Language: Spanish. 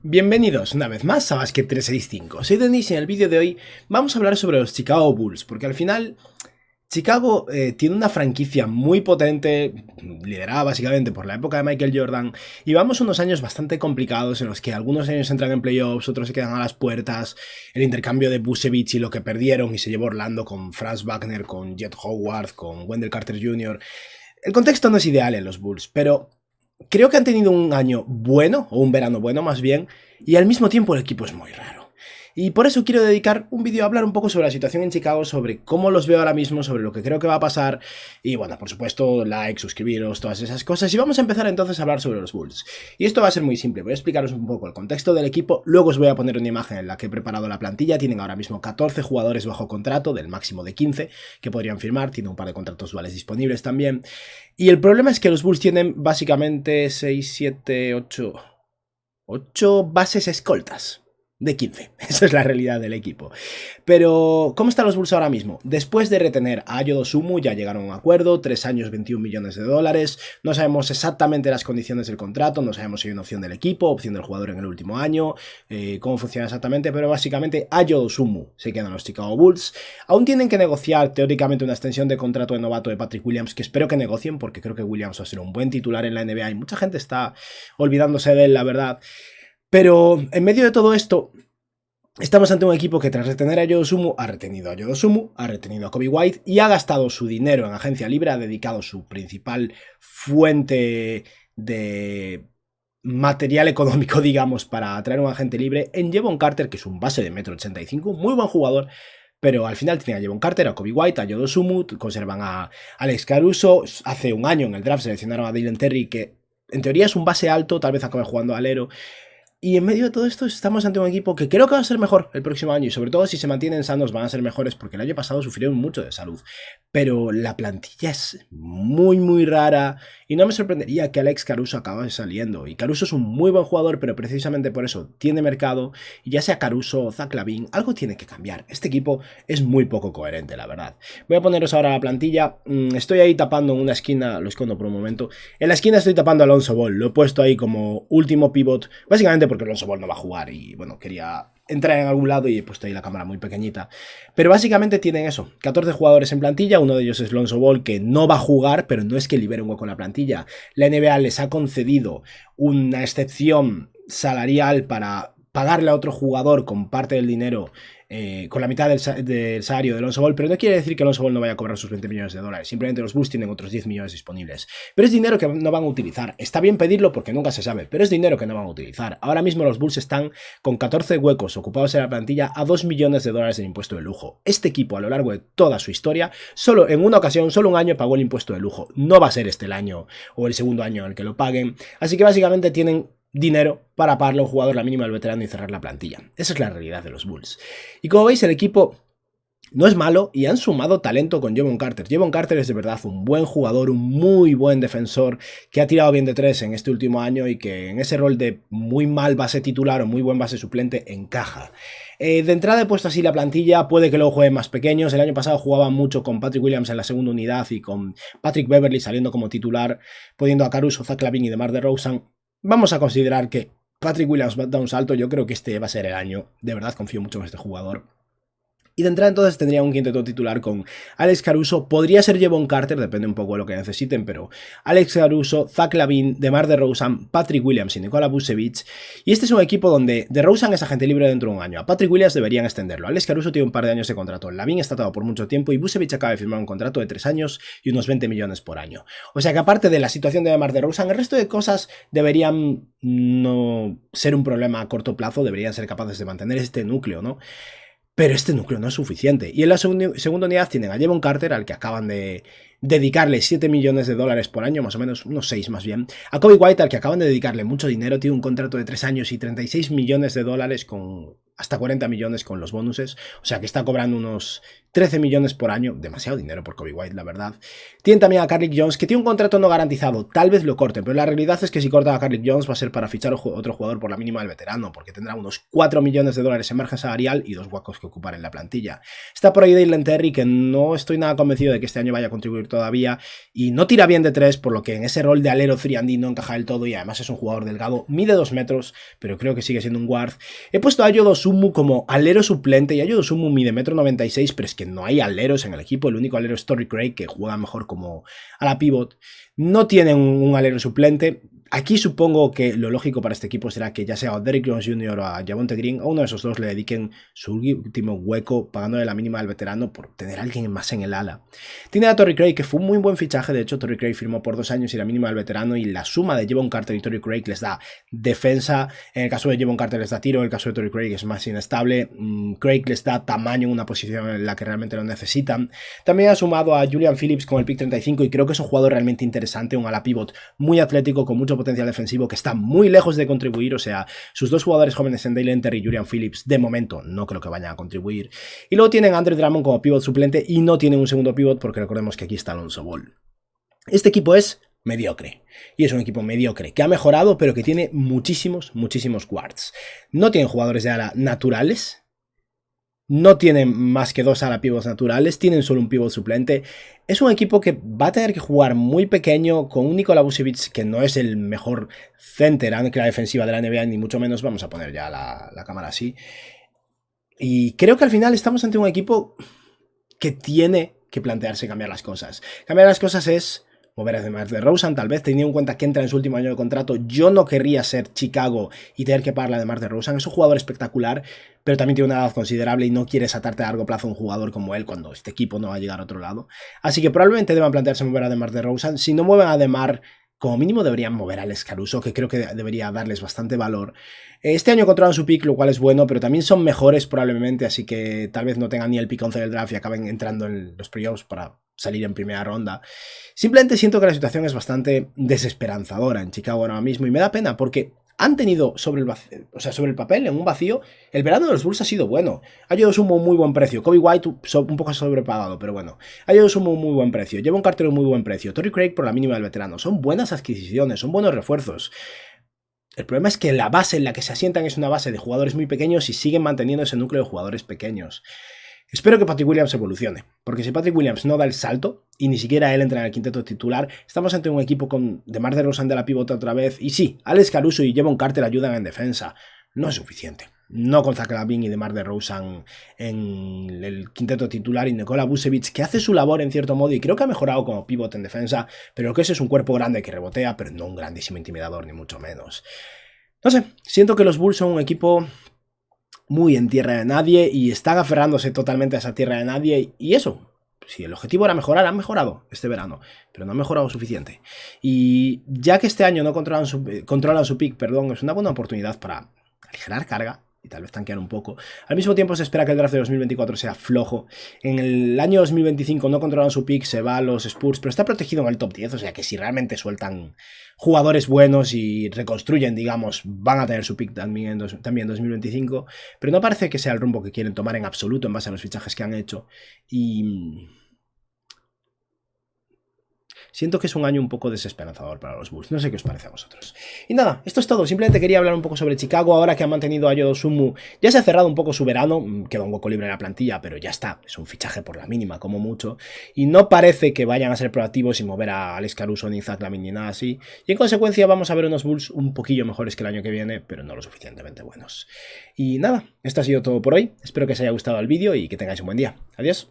Bienvenidos una vez más a Basket 365. Soy Denis y en el vídeo de hoy vamos a hablar sobre los Chicago Bulls, porque al final Chicago tiene una franquicia muy potente, liderada básicamente por la época de Michael Jordan, y vamos unos años bastante complicados en los que algunos años entran en playoffs, otros se quedan a las puertas, el intercambio de Vucevic y lo que perdieron y se llevó Orlando con Franz Wagner, con Jet Howard, con Wendell Carter Jr. El contexto no es ideal en los Bulls, pero creo que han tenido un año bueno, o un verano bueno más bien, y al mismo tiempo el equipo es muy raro. Y por eso quiero dedicar un vídeo a hablar un poco sobre la situación en Chicago, sobre cómo los veo ahora mismo, sobre lo que creo que va a pasar, y bueno, por supuesto, like, suscribiros, todas esas cosas, y vamos a empezar entonces a hablar sobre los Bulls. Y esto va a ser muy simple, voy a explicaros un poco el contexto del equipo, luego os voy a poner una imagen en la que he preparado la plantilla, tienen ahora mismo 14 jugadores bajo contrato, del máximo de 15 que podrían firmar, tienen un par de contratos duales disponibles también, y el problema es que los Bulls tienen básicamente 6, 7, 8 bases escoltas de 15. Esa es la realidad del equipo. Pero, ¿cómo están los Bulls ahora mismo? Después de retener a Ayo Dosunmu, ya llegaron a un acuerdo, 3 años, 21 millones de dólares, no sabemos exactamente las condiciones del contrato, no sabemos si hay una opción del equipo, opción del jugador en el último año, cómo funciona exactamente, pero básicamente Ayo Dosunmu se quedan los Chicago Bulls. Aún tienen que negociar teóricamente una extensión de contrato de novato de Patrick Williams, que espero que negocien, porque creo que Williams va a ser un buen titular en la NBA y mucha gente está olvidándose de él, la verdad. Pero en medio de todo esto, estamos ante un equipo que tras retener a Ayo Dosunmu ha retenido a Ayo Dosunmu, ha retenido a Coby White y ha gastado su dinero en agencia libre, ha dedicado su principal fuente de material económico, digamos, para atraer un agente libre en Jevon Carter, que es un base de 1,85 m, muy buen jugador. Pero al final tienen a Jevon Carter, a Coby White, a Ayo Dosunmu, conservan a Alex Caruso. Hace un año en el draft seleccionaron a Dalen Terry, que en teoría es un base alto, tal vez acabe jugando alero. Y en medio de todo esto estamos ante un equipo que creo que va a ser mejor el próximo año y sobre todo si se mantienen sanos van a ser mejores porque el año pasado sufrieron mucho de salud. Pero la plantilla es muy rara y no me sorprendería que Alex Caruso acabe saliendo. Y Caruso es un muy buen jugador, pero precisamente por eso tiene mercado y ya sea Caruso o Zach LaVine, algo tiene que cambiar. Este equipo es muy poco coherente, la verdad. Voy a poneros ahora la plantilla. Estoy ahí tapando en una esquina, lo escondo por un momento. En la esquina estoy tapando a Lonzo Ball, lo he puesto ahí como último pivot, básicamente porque Lonzo Ball no va a jugar y bueno, quería entrar en algún lado y he puesto ahí la cámara muy pequeñita. Pero básicamente tienen eso, 14 jugadores en plantilla, uno de ellos es Lonzo Ball que no va a jugar, pero no es que libere un hueco en la plantilla. La NBA les ha concedido una excepción salarial para pagarle a otro jugador con parte del dinero, con la mitad del salario de Lonzo Ball, pero no quiere decir que Lonzo Ball no vaya a cobrar sus 20 millones de dólares, simplemente los Bulls tienen otros 10 millones disponibles. Pero es dinero que no van a utilizar, está bien pedirlo porque nunca se sabe, pero es dinero que no van a utilizar. Ahora mismo los Bulls están con 14 huecos ocupados en la plantilla a 2 millones de dólares en impuesto de lujo. Este equipo a lo largo de toda su historia, solo en una ocasión, solo un año pagó el impuesto de lujo. No va a ser este el año o el segundo año en el que lo paguen, así que básicamente tienen dinero para pagarle a un jugador la mínima al veterano y cerrar la plantilla. Esa es la realidad de los Bulls. Y como veis, el equipo no es malo y han sumado talento con Jevon Carter. Jevon Carter es de verdad un buen jugador, un muy buen defensor que ha tirado bien de tres en este último año y que en ese rol de muy mal base titular o muy buen base suplente encaja. De entrada he puesto así la plantilla, puede que luego jueguen más pequeños. El año pasado jugaban mucho con Patrick Williams en la segunda unidad y con Patrick Beverley saliendo como titular, poniendo a Caruso, Zach LaVine y DeMar DeRozan. Vamos a considerar que Patrick Williams da un salto, yo creo que este va a ser el año, de verdad confío mucho en este jugador. Y de entrada entonces tendría un quinteto titular con Alex Caruso, podría ser Jevon Carter, depende un poco de lo que necesiten, pero Alex Caruso, Zach LaVine, DeMar DeRozan, Patrick Williams y Nikola Vucevic. Y este es un equipo donde DeRozan es agente libre dentro de un año, a Patrick Williams deberían extenderlo, Alex Caruso tiene un par de años de contrato, LaVine está atado por mucho tiempo y Vucevic acaba de firmar un contrato de 3 años y unos 20 millones por año. O sea que aparte de la situación de DeMar DeRozan, el resto de cosas deberían no ser un problema a corto plazo, deberían ser capaces de mantener este núcleo, ¿no? Pero este núcleo no es suficiente. Y en la segunda unidad tienen a Jevon Carter, al que acaban de dedicarle 7 millones de dólares por año, más o menos, unos 6 más bien. A Coby White, al que acaban de dedicarle mucho dinero, tiene un contrato de 3 años y 36 millones de dólares con hasta 40 millones con los bonuses. O sea que está cobrando unos 13 millones por año. Demasiado dinero por Coby White, la verdad. Tienen también a Carlik Jones, que tiene un contrato no garantizado. Tal vez lo corten, pero la realidad es que si cortan a Carlik Jones va a ser para fichar otro jugador por la mínima del veterano, porque tendrá unos 4 millones de dólares en margen salarial y 2 huecos que ocupar en la plantilla. Está por ahí Dalen Terry, que no estoy nada convencido de que este año vaya a contribuir todavía y no tira bien de 3, por lo que en ese rol de alero 3&D no encaja del todo y además es un jugador delgado, mide 2 metros, pero creo que sigue siendo un guard. He puesto a Ayo Dosunmu como alero suplente y Ayo Dosunmu mide 1,96 m, pero es que no hay aleros en el equipo, el único alero es Torrey Craig, que juega mejor como a la pivot. No tienen un alero suplente. Aquí supongo que lo lógico para este equipo será que ya sea a Derrick Jones Jr. o a Javonte Green, a uno de esos dos le dediquen su último hueco pagándole la mínima al veterano por tener a alguien más en el ala. Tiene a Torrey Craig, que fue un muy buen fichaje, de hecho Torrey Craig firmó por 2 años y la mínima al veterano, y la suma de Jevon Carter y Torrey Craig les da defensa. En el caso de Jevon Carter les da tiro, en el caso de Torrey Craig es más inestable. Craig les da tamaño en una posición en la que realmente lo necesitan. También ha sumado a Julian Phillips con el pick 35 y creo que es un jugador realmente interesante, un ala pivot muy atlético con mucho potencial defensivo que está muy lejos de contribuir, o sea, sus dos jugadores jóvenes en Dale Enter y Julian Phillips de momento no creo que vayan a contribuir. Y luego tienen a Andre Drummond como pivot suplente y no tienen un segundo pivot porque recordemos que aquí está Alonzo Ball. Este equipo es mediocre, y es un equipo mediocre que ha mejorado pero que tiene muchísimos guards. No tienen jugadores de ala naturales. No tienen más que 2 ala pivots naturales, tienen solo un pivot suplente. Es un equipo que va a tener que jugar muy pequeño con un Nikola Vucevic que no es el mejor center ancla defensiva de la NBA, ni mucho menos. Vamos a poner ya la cámara así. Y creo que al final estamos ante un equipo que tiene que plantearse cambiar las cosas. Cambiar las cosas es mover a DeMar DeRozan, tal vez, teniendo en cuenta que entra en su último año de contrato. Yo no querría ser Chicago y tener que pagarle a DeMar DeRozan. Es un jugador espectacular, pero también tiene una edad considerable y no quieres atarte a largo plazo a un jugador como él cuando este equipo no va a llegar a otro lado. Así que probablemente deban plantearse mover a DeMar DeRozan. Si no mueven a DeMar, como mínimo deberían mover a Alex Caruso, que creo que debería darles bastante valor. Este año controlan su pick, lo cual es bueno, pero también son mejores probablemente, así que tal vez no tengan ni el pick 11 del draft y acaben entrando en los playoffs para salir en primera ronda. Simplemente siento que la situación es bastante desesperanzadora en Chicago ahora mismo y me da pena porque han tenido sobre el papel, en un vacío, el verano de los Bulls ha sido bueno. Ayo Dosunmu un muy buen precio, Kobe White un poco sobrepagado, pero bueno. Ayo Dosunmu un muy buen precio, Jevon Carter un muy buen precio, Torrey Craig por la mínima del veterano. Son buenas adquisiciones, son buenos refuerzos. El problema es que la base en la que se asientan es una base de jugadores muy pequeños y siguen manteniendo ese núcleo de jugadores pequeños. Espero que Patrick Williams evolucione, porque si Patrick Williams no da el salto, y ni siquiera él entra en el quinteto titular, estamos ante un equipo con DeMar DeRozan de la pivota otra vez, y sí, Alex Caruso y Jevon Carter ayudan en defensa. No es suficiente. No con Zach LaVine y DeMar DeRozan en el quinteto titular y Nikola Vucevic, que hace su labor en cierto modo y creo que ha mejorado como pivot en defensa, pero lo que es un cuerpo grande que rebotea, pero no un grandísimo intimidador, ni mucho menos. No sé, siento que los Bulls son un equipo muy en tierra de nadie y están aferrándose totalmente a esa tierra de nadie y eso, si el objetivo era mejorar, han mejorado este verano, pero no han mejorado suficiente. Y ya que este año no controlan su pick, perdón, es una buena oportunidad para aligerar carga y tal vez tanquear un poco. Al mismo tiempo se espera que el draft de 2024 sea flojo. En el año 2025 no controlan su pick, se va a los Spurs, pero está protegido en el top 10, o sea que si realmente sueltan jugadores buenos y reconstruyen, digamos, van a tener su pick también en 2025, pero no parece que sea el rumbo que quieren tomar en absoluto en base a los fichajes que han hecho. Y siento que es un año un poco desesperanzador para los Bulls. No sé qué os parece a vosotros. Y nada, esto es todo. Simplemente quería hablar un poco sobre Chicago. Ahora que han mantenido a Ayo Dosunmu, ya se ha cerrado un poco su verano. Queda un hueco libre en la plantilla, pero ya está. Es un fichaje por la mínima, como mucho. Y no parece que vayan a ser proactivos y mover a Alex Caruso ni Zach LaVine ni nada así. Y en consecuencia vamos a ver unos Bulls un poquillo mejores que el año que viene, pero no lo suficientemente buenos. Y nada, esto ha sido todo por hoy. Espero que os haya gustado el vídeo y que tengáis un buen día. Adiós.